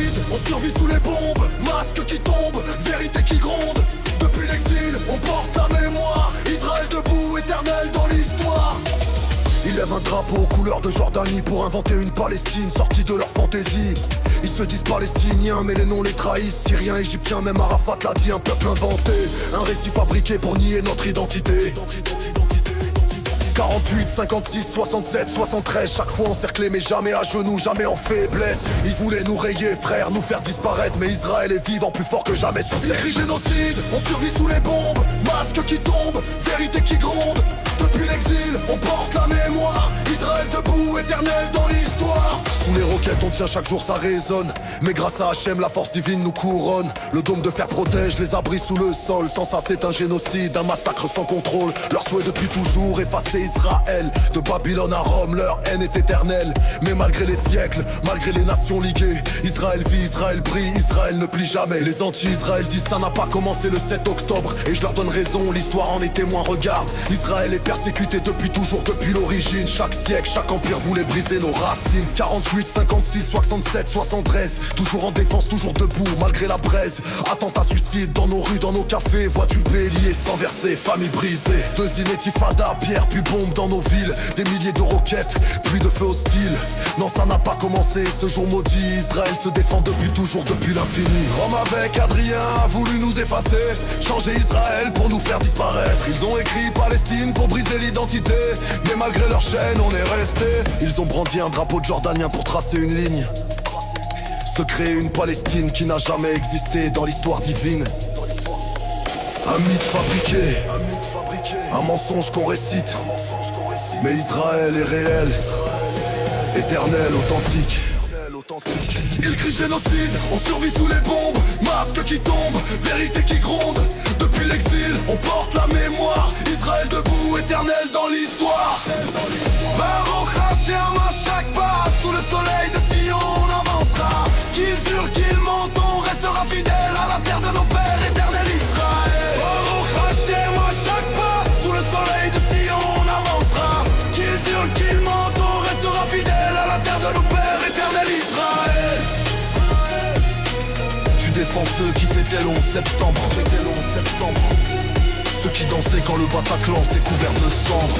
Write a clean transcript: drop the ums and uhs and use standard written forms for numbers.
génocide, on survit sous les bombes, masques qui tombent, vérité qui gronde. Depuis l'exil, on porte la mémoire, Israël debout, éternel dans l'histoire. Ils lèvent un drapeau aux couleurs de Jordanie pour inventer une Palestine sortie de leur fantaisie. Ils se disent palestiniens mais les noms les trahissent. Syriens, égyptiens, même Arafat l'a dit, un peuple inventé. Un récit fabriqué pour nier notre identité. 48, 56, 67, 73, chaque fois encerclés mais jamais à genoux, jamais en faiblesse. Ils voulaient nous rayer, frère, nous faire disparaître, mais Israël est vivant, plus fort que jamais sur cette. Ils crient génocide, on survit sous les bombes, masques qui tombent, vérité qui gronde. Depuis l'exil, on porte la mémoire, Israël debout, éternel dans l'histoire. Sous les roquettes on tient chaque jour, ça résonne, mais grâce à Hachem la force divine nous couronne. Le dôme de fer protège les abris sous le sol. Sans ça c'est un génocide, un massacre sans contrôle. Leur souhait depuis toujours, effacer Israël. De Babylone à Rome, leur haine est éternelle. Mais malgré les siècles, malgré les nations liguées, Israël vit, Israël brille, Israël ne plie jamais. Les anti-Israël disent ça n'a pas commencé le 7 octobre. Et je leur donne raison, l'histoire en est témoin, regarde. Israël est persécuté depuis toujours, depuis l'origine. Chaque siècle, chaque empire voulait briser nos racines. 48, 56, 67, 73, toujours en défense, toujours debout, malgré la braise. Attentat, suicide dans nos rues, dans nos cafés. Vois-tu le bélier sans verser, famille brisée. Deuxième intifada, pierre puis bombe dans nos villes. Des milliers de roquettes, pluie de feux hostiles. Non, ça n'a pas commencé, ce jour maudit. Israël se défend depuis toujours, depuis l'infini. Rome avec Adrien a voulu nous effacer, changer Israël pour nous faire disparaître. Ils ont écrit Palestine pour briser l'identité, mais malgré leur chaîne on est resté. Ils ont brandi un drapeau jordanien pour tracer une ligne, se créer une Palestine qui n'a jamais existé dans l'histoire divine. Un mythe fabriqué, un mensonge qu'on récite, mais Israël est réel, éternel, authentique. Ils crient génocide, on survit sous les bombes, masques qui tombent, vérité qui gronde. Depuis l'exil, on porte la mémoire, Israël debout, éternel dans l'histoire. Baruch Hashem à chaque pas, sous le soleil de Sion on avancera. Qu'ils hurlent, qu'ils mentent, on restera fidèle à la terre de nos pères, éternel Israël. Baruch Hashem à chaque pas, sous le soleil de Sion on avancera. Qu'ils hurlent, qu'ils mentent, on restera fidèle à la terre de nos pères, éternel Israël. Tu défends ceux qui fêtaient le 11 septembre, ceux qui dansaient quand le Bataclan s'est couvert de cendres.